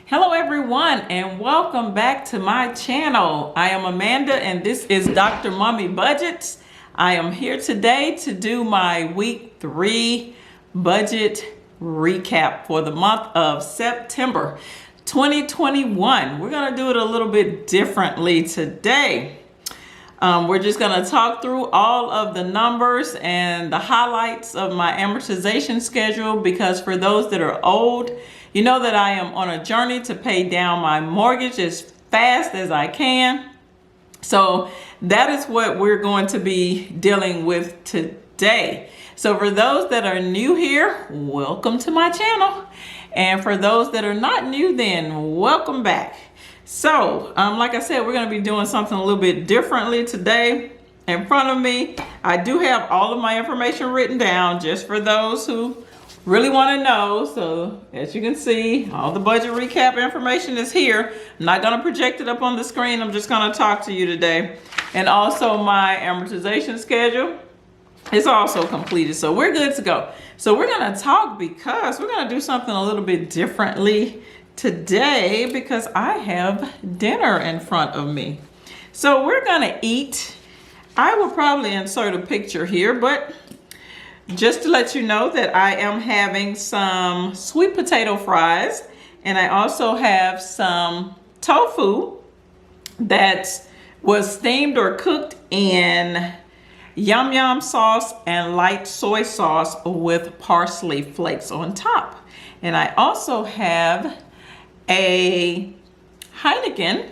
Hello everyone and welcome back to my channel. I am Amanda and this is Dr. Mommy Budgets. I am here today to do my week 3 budget recap for the month of September 2021. We're going to do it a little bit differently today. We're just going to talk through all of the numbers and the highlights of my amortization schedule, because for those that are old, you know that I am on a journey to pay down my mortgage as fast as I can. So that is what we're going to be dealing with today. So for those that are new here, welcome to my channel. And for those that are not new, then welcome back. So, like I said, we're going to be doing something a little bit differently today. In front of me, I do have all of my information written down just for those who really want to know. So, as you can see, all the budget recap information is here. I'm not going to project it up on the screen. I'm just going to talk to you today. And also my amortization schedule is also completed. So, we're good to go. So, we're going to talk because we're going to do something a little bit differently today, because I have dinner in front of me. So we're gonna eat. I will probably insert a picture here, but just to let you know that I am having some sweet potato fries, and I also have some tofu that was steamed or cooked in yum yum sauce and light soy sauce with parsley flakes on top. And I also have a Heineken.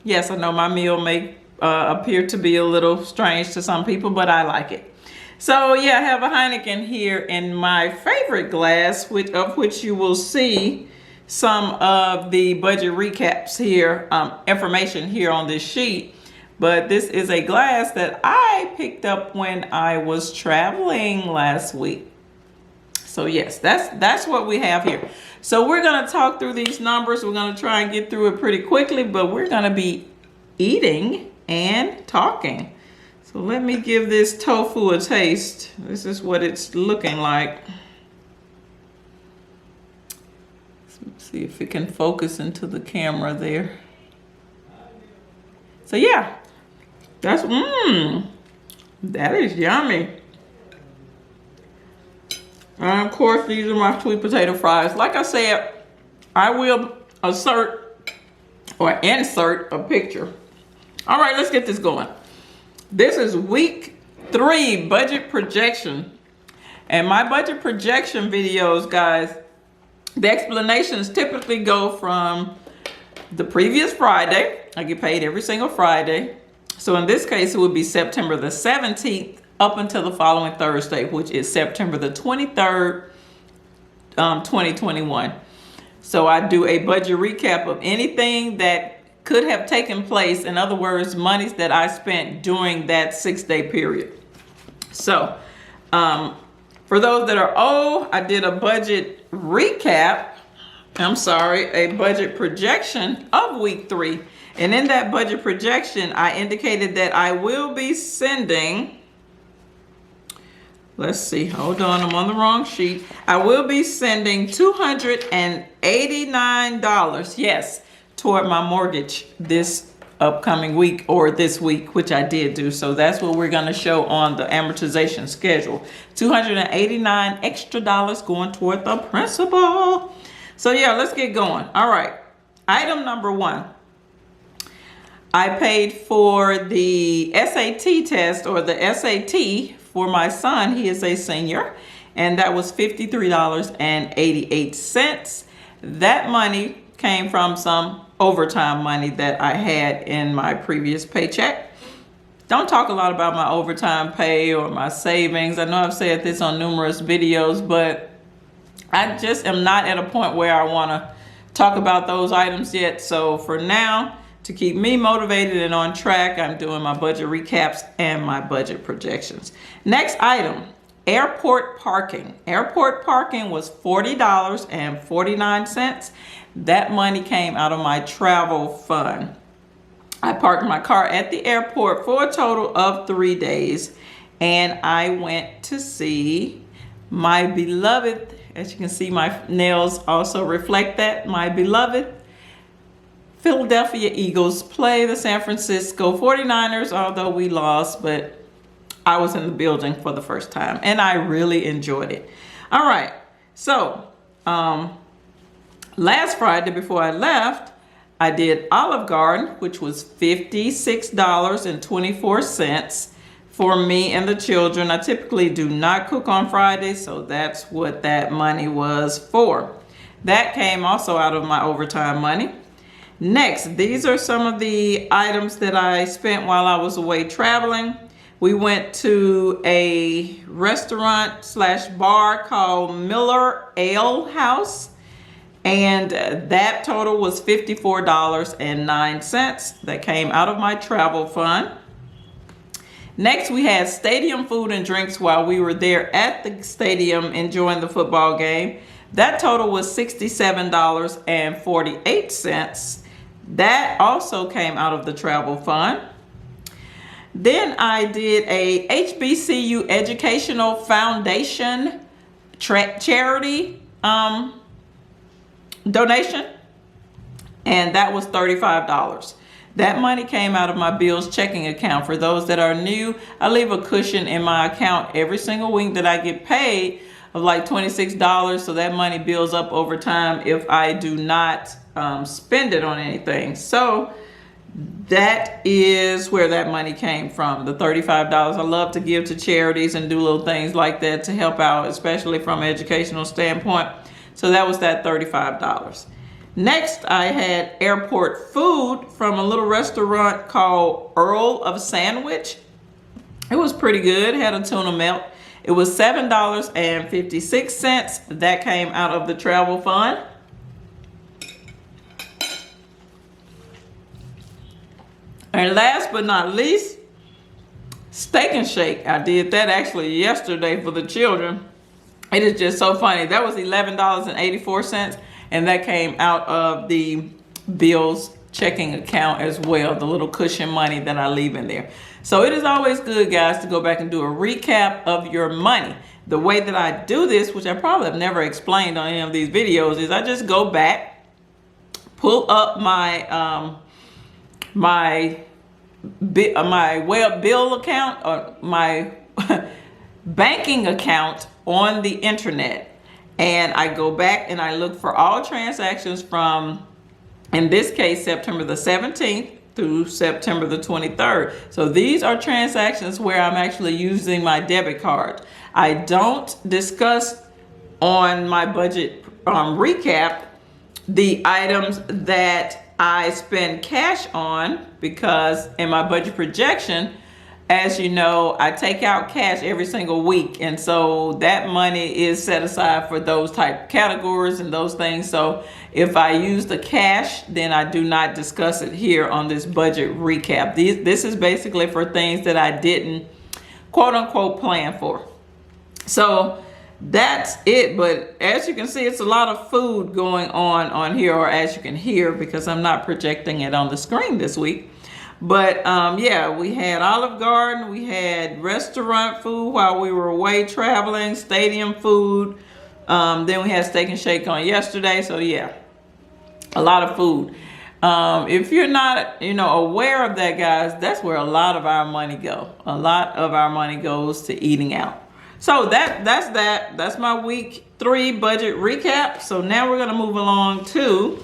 Yes, I know my meal may appear to be a little strange to some people, but I like it. So yeah, I have a Heineken here in my favorite glass, of which you will see some of the budget recaps here, information here on this sheet. But this is a glass that I picked up when I was traveling last week. So yes, that's what we have here. So we're going to talk through these numbers. We're going to try and get through it pretty quickly, but we're going to be eating and talking. So let me give this tofu a taste. This is what it's looking like. Let's see if it can focus into the camera there. So yeah, that is yummy. And of course, these are my sweet potato fries. Like I said, I will insert a picture. All right, let's get this going. This is week 3 budget projection. And my budget projection videos, guys, the explanations typically go from the previous Friday. I get paid every single Friday. So in this case, it would be September the 17th. Up until the following Thursday, which is September the 23rd, 2021. So I do a budget recap of anything that could have taken place. In other words, monies that I spent during that 6-day period. So for those that are old, I did a budget recap. A budget projection of week 3. And in that budget projection, I indicated that I will be sending, let's see, hold on, I'm on the wrong sheet. I will be sending $289, yes, toward my mortgage this upcoming week, or this week, which I did do. So that's what we're going to show on the amortization schedule. $289 extra going toward the principal. So yeah, let's get going. All right, item number 1. I paid for the SAT test, or the SAT, for my son. He is a senior, and that was $53.88. That money came from some overtime money that I had in my previous paycheck. Don't talk a lot about my overtime pay or my savings. I know I've said this on numerous videos, but I just am not at a point where I want to talk about those items yet. So for now, to keep me motivated and on track, I'm doing my budget recaps and my budget projections. Next item, airport parking. Airport parking was $40.49. That money came out of my travel fund. I parked my car at the airport for a total of 3 days, and I went to see my beloved As you can see, my nails also reflect that. My beloved Philadelphia Eagles play the San Francisco 49ers, although we lost, but I was in the building for the first time and I really enjoyed it. All right, so last Friday before I left, I did Olive Garden, which was $56.24 for me and the children. I typically do not cook on Fridays, so that's what that money was for. That came also out of my overtime money. Next, these are some of the items that I spent while I was away traveling. We went to a restaurant slash bar called Miller Ale House, and that total was $54.09. That came out of my travel fund. Next, we had stadium food and drinks while we were there at the stadium enjoying the football game. That total was $67.48. That also came out of the travel fund. Then I did a HBCU Educational Foundation charity donation, and that was $35. That money came out of my bills checking account. For those that are new, I leave a cushion in my account every single week that I get paid of like $26, so that money builds up over time if I do not spend it on anything. So that is where that money came from, the $35. I love to give to charities and do little things like that to help out, especially from an educational standpoint. So that was that $35. Next, I had airport food from a little restaurant called Earl of Sandwich. It was pretty good, had a tuna melt. It was $7.56. That came out of the travel fund. And last but not least, Steak and Shake. I did that actually yesterday for the children. It is just so funny. That was $11.84, and that came out of the bills checking account as well, the little cushion money that I leave in there. So it is always good, guys, to go back and do a recap of your money. The way that I do this, which I probably have never explained on any of these videos, is I just go back, pull up my my web bill account or my banking account on the internet, and I go back and I look for all transactions from, in this case, September the 17th through September the 23rd. So these are transactions where I'm actually using my debit card. I don't discuss on my budget recap the items that I spend cash on, because in my budget projection, as you know, I take out cash every single week, and so that money is set aside for those type categories and those things. So if I use the cash, then I do not discuss it here on this budget recap. This is basically for things that I didn't quote unquote plan for. So that's it. But as you can see, it's a lot of food going on here, or as you can hear, because I'm not projecting it on the screen this week. But yeah, we had Olive Garden, we had restaurant food while we were away traveling, stadium food, then we had Steak and Shake on yesterday. So yeah, a lot of food. If you're not aware of that, guys, that's where a lot of our money go. A lot of our money goes to eating out. So that's my week 3 budget recap. So now we're gonna move along to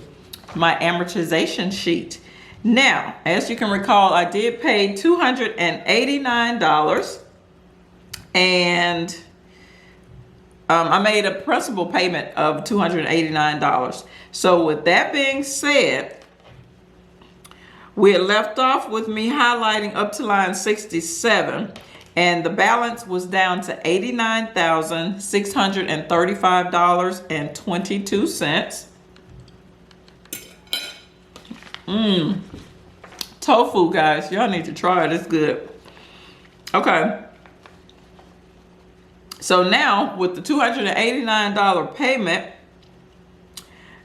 my amortization sheet. Now, as you can recall, I did pay $289, and I made a principal payment of $289. So with that being said, we had left off with me highlighting up to line 67, and the balance was down to $89,635.22. Tofu, guys, y'all need to try it. It's good. Okay. So now with the $289 payment,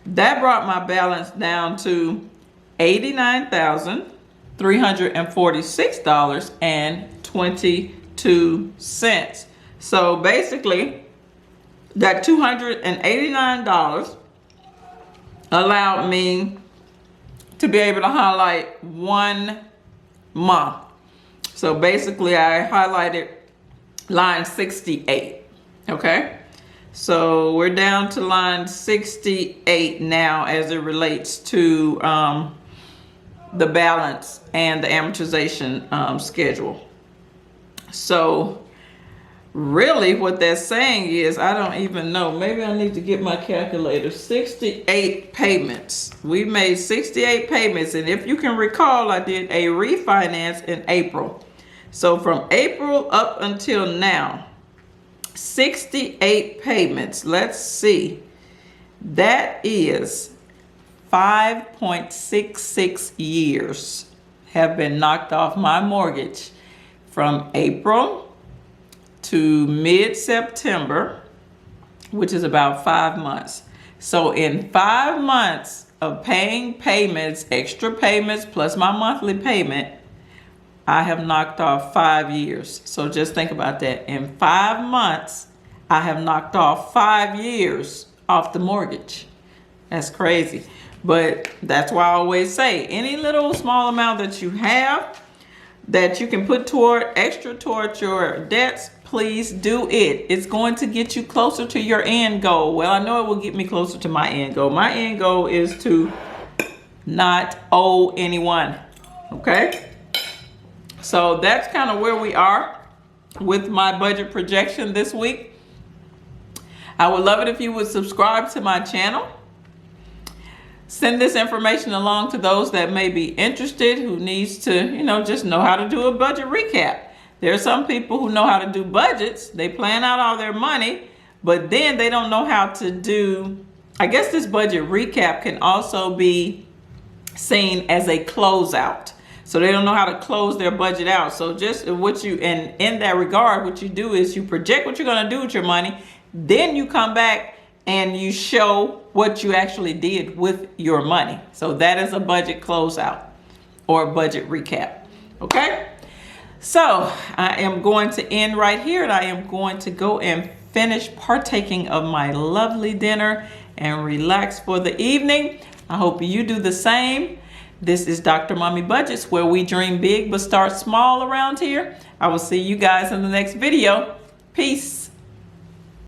that brought my balance down to $89,346.22. So basically, that $289 allowed me to be able to highlight 1 month. So basically I highlighted line 68, okay? So we're down to line 68 now as it relates to the balance and the amortization schedule. So really what that's saying is, I don't even know, maybe I need to get my calculator. 68 payments. We made 68 payments, and if you can recall, I did a refinance in April. So from April up until now, 68 payments. Let's see. That is 5.66 years have been knocked off my mortgage from April to mid-September, which is about 5 months. So in 5 months of paying payments, extra payments, plus my monthly payment, I have knocked off 5 years. So just think about that. In 5 months, I have knocked off 5 years off the mortgage. That's crazy. But that's why I always say, any little small amount that you have that you can put extra towards your debts, please do it. It's going to get you closer to your end goal. Well, I know it will get me closer to my end goal. My end goal is to not owe anyone, okay? So that's kind of where we are with my budget projection this week. I would love it if you would subscribe to my channel. Send this information along to those that may be interested, who needs to, just know how to do a budget recap. There are some people who know how to do budgets. They plan out all their money, but then they don't know how to do, I guess this budget recap can also be seen as a closeout. So they don't know how to close their budget out. So just and in that regard, what you do is you project what you're going to do with your money. Then you come back and you show what you actually did with your money. So that is a budget closeout or budget recap. Okay. So I am going to end right here, and I am going to go and finish partaking of my lovely dinner and relax for the evening. I hope you do the same. This is Dr. Mommy Budgets, where we dream big but start small around here. I will see you guys in the next video. Peace.